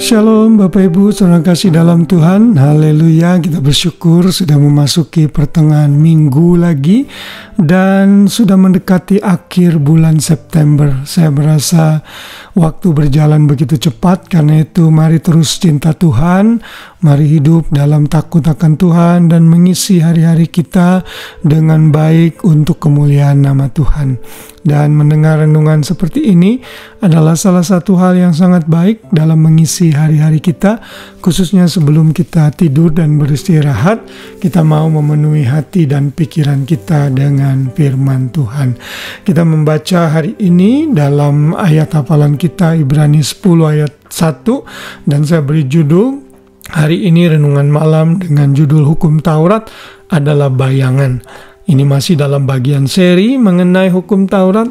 Shalom Bapak Ibu, saudara kasih dalam Tuhan. Haleluya, kita bersyukur sudah memasuki pertengahan minggu lagi dan sudah mendekati akhir bulan September. Saya merasa waktu berjalan begitu cepat, karena itu mari terus cinta Tuhan, mari hidup dalam takut akan Tuhan dan mengisi hari-hari kita dengan baik untuk kemuliaan nama Tuhan. Dan mendengar renungan seperti ini adalah salah satu hal yang sangat baik dalam mengisi hari-hari kita, khususnya sebelum kita tidur dan beristirahat. Kita mau memenuhi hati dan pikiran kita dengan firman Tuhan. Kita membaca hari ini dalam ayat hafalan kita, Ibrani 10 ayat 1, dan saya beri judul hari ini renungan malam dengan judul Hukum Taurat adalah Bayangan. Ini masih dalam bagian seri mengenai hukum Taurat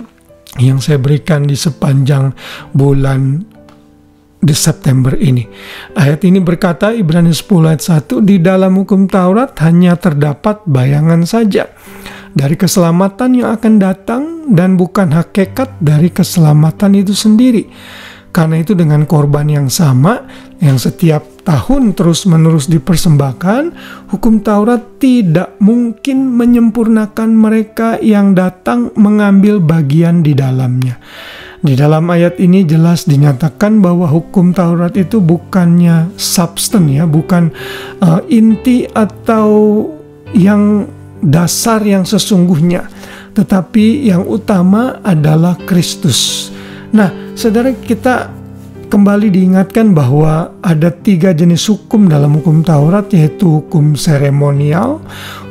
yang saya berikan di sepanjang bulan di September ini. Ayat ini berkata, Ibrani 10 ayat 1, di dalam hukum Taurat hanya terdapat bayangan saja dari keselamatan yang akan datang dan bukan hakikat dari keselamatan itu sendiri. Karena itu dengan korban yang sama, yang setiap tahun terus-menerus dipersembahkan, hukum Taurat tidak mungkin menyempurnakan mereka yang datang mengambil bagian di dalamnya. Di dalam ayat ini jelas dinyatakan bahwa hukum Taurat itu bukannya substan, ya, bukan inti atau yang dasar yang sesungguhnya, tetapi yang utama adalah Kristus. Nah, saudara, kita kembali diingatkan bahwa ada 3 jenis hukum dalam hukum Taurat, yaitu hukum seremonial,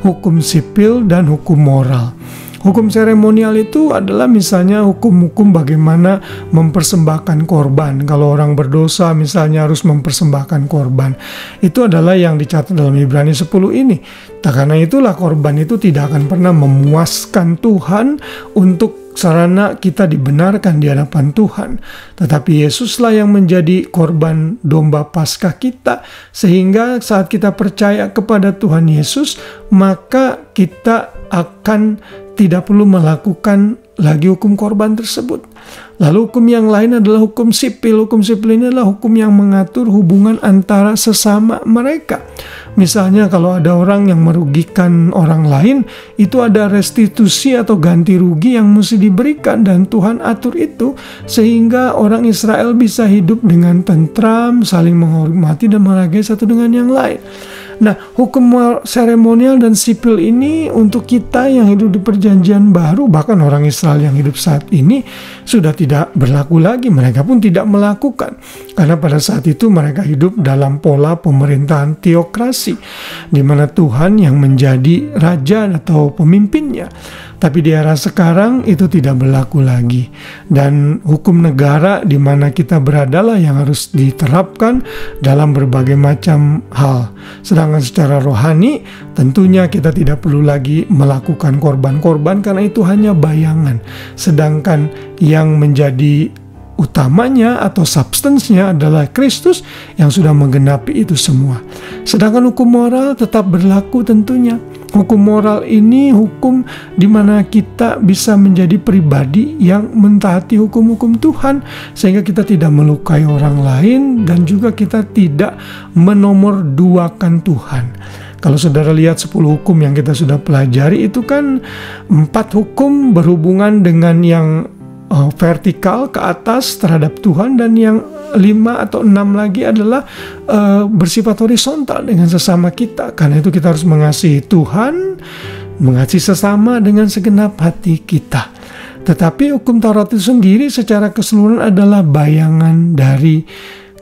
hukum sipil, dan hukum moral. Hukum seremonial itu adalah misalnya hukum-hukum bagaimana mempersembahkan korban. Kalau orang berdosa misalnya harus mempersembahkan korban. Itu adalah yang dicatat dalam Ibrani 10 ini. Karena itulah korban itu tidak akan pernah memuaskan Tuhan untuk sarana kita dibenarkan di hadapan Tuhan. Tetapi Yesuslah yang menjadi korban domba Paskah kita, sehingga saat kita percaya kepada Tuhan Yesus, maka kita akan tidak perlu melakukan lagi hukum korban tersebut. Lalu hukum yang lain adalah hukum sipil. Hukum sipil ini adalah hukum yang mengatur hubungan antara sesama mereka. Misalnya kalau ada orang yang merugikan orang lain, itu ada restitusi atau ganti rugi yang mesti diberikan, dan Tuhan atur itu sehingga orang Israel bisa hidup dengan tentram, saling menghormati dan menghargai satu dengan yang lain. Nah, hukum seremonial dan sipil ini untuk kita yang hidup di perjanjian baru, bahkan orang Israel yang hidup saat ini sudah tidak berlaku lagi. Mereka pun tidak melakukan, karena pada saat itu mereka hidup dalam pola pemerintahan teokrasi, di mana Tuhan yang menjadi raja atau pemimpinnya. Tapi di era sekarang itu tidak berlaku lagi, dan hukum negara di mana kita beradalah yang harus diterapkan dalam berbagai macam hal. Sedangkan secara rohani tentunya kita tidak perlu lagi melakukan korban-korban, karena itu hanya bayangan. Sedangkan yang menjadi utamanya atau substansnya adalah Kristus yang sudah menggenapi itu semua. Sedangkan hukum moral tetap berlaku tentunya. Hukum moral ini hukum di mana kita bisa menjadi pribadi yang mentaati hukum-hukum Tuhan, sehingga kita tidak melukai orang lain dan juga kita tidak menomorduakan Tuhan. Kalau saudara lihat 10 hukum yang kita sudah pelajari, itu kan 4 hukum berhubungan dengan yang vertikal ke atas terhadap Tuhan, dan yang 5 atau 6 lagi adalah bersifat horizontal dengan sesama kita. Karena itu kita harus mengasihi Tuhan, mengasihi sesama dengan segenap hati kita. Tetapi hukum Taurat itu sendiri secara keseluruhan adalah bayangan dari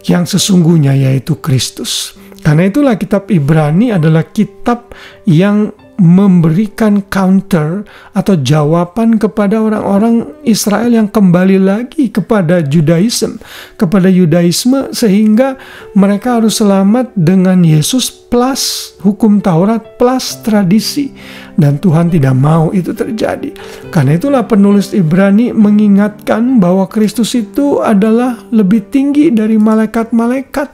yang sesungguhnya, yaitu Kristus. Karena itulah kitab Ibrani adalah kitab yang memberikan counter atau jawaban kepada orang-orang Israel yang kembali lagi kepada Judaism, kepada Yudaisme, sehingga mereka harus selamat dengan Yesus plus hukum Taurat plus tradisi, dan Tuhan tidak mau itu terjadi. Karena itulah penulis Ibrani mengingatkan bahwa Kristus itu adalah lebih tinggi dari malaikat-malaikat.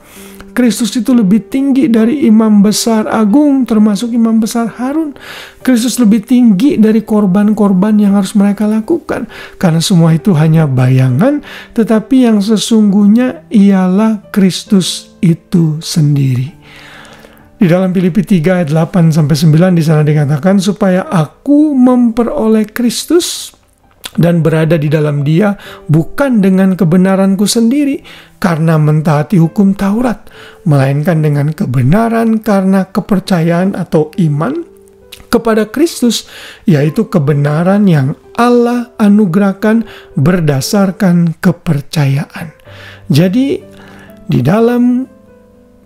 Kristus itu lebih tinggi dari imam besar agung, termasuk imam besar Harun. Kristus lebih tinggi dari korban-korban yang harus mereka lakukan. Karena semua itu hanya bayangan, tetapi yang sesungguhnya ialah Kristus itu sendiri. Di dalam Filipi 3 ayat 8-9 di sana dikatakan, supaya aku memperoleh Kristus dan berada di dalam Dia bukan dengan kebenaranku sendiri karena mentaati hukum Taurat, melainkan dengan kebenaran karena kepercayaan atau iman kepada Kristus, yaitu kebenaran yang Allah anugerahkan berdasarkan kepercayaan. Jadi di dalam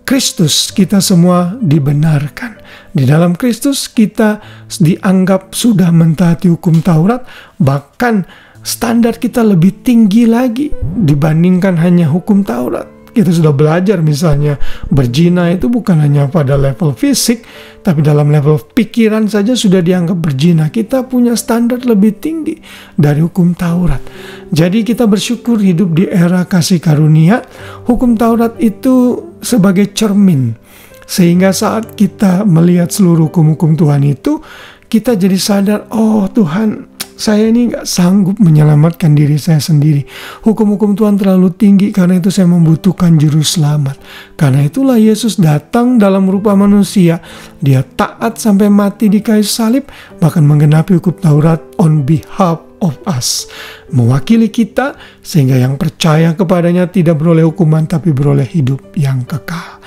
Kristus kita semua dibenarkan. Di dalam Kristus kita dianggap sudah mentaati hukum Taurat, bahkan standar kita lebih tinggi lagi dibandingkan hanya hukum Taurat. Kita sudah belajar misalnya berzina itu bukan hanya pada level fisik, tapi dalam level pikiran saja sudah dianggap berzina. Kita punya standar lebih tinggi dari hukum Taurat. Jadi kita bersyukur hidup di era kasih karunia. Hukum Taurat itu sebagai cermin, sehingga saat kita melihat seluruh hukum-hukum Tuhan itu, kita jadi sadar, oh Tuhan, saya ini gak sanggup menyelamatkan diri saya sendiri. Hukum-hukum Tuhan terlalu tinggi, karena itu saya membutuhkan juru selamat. Karena itulah Yesus datang dalam rupa manusia. Dia taat sampai mati di kayu salib, bahkan menggenapi hukum Taurat on behalf of us, mewakili kita, sehingga yang percaya kepadanya tidak beroleh hukuman tapi beroleh hidup yang kekal.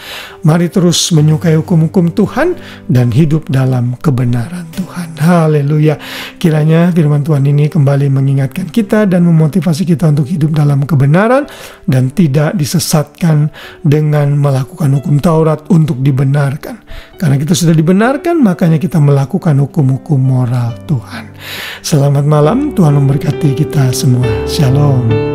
Mari terus menyukai hukum-hukum Tuhan dan hidup dalam kebenaran Tuhan. Haleluya. Kiranya firman Tuhan ini kembali mengingatkan kita dan memotivasi kita untuk hidup dalam kebenaran dan tidak disesatkan dengan melakukan hukum Taurat untuk dibenarkan. Karena kita sudah dibenarkan, makanya kita melakukan hukum-hukum moral Tuhan. Selamat malam, Tuhan memberkati kita semua. Shalom.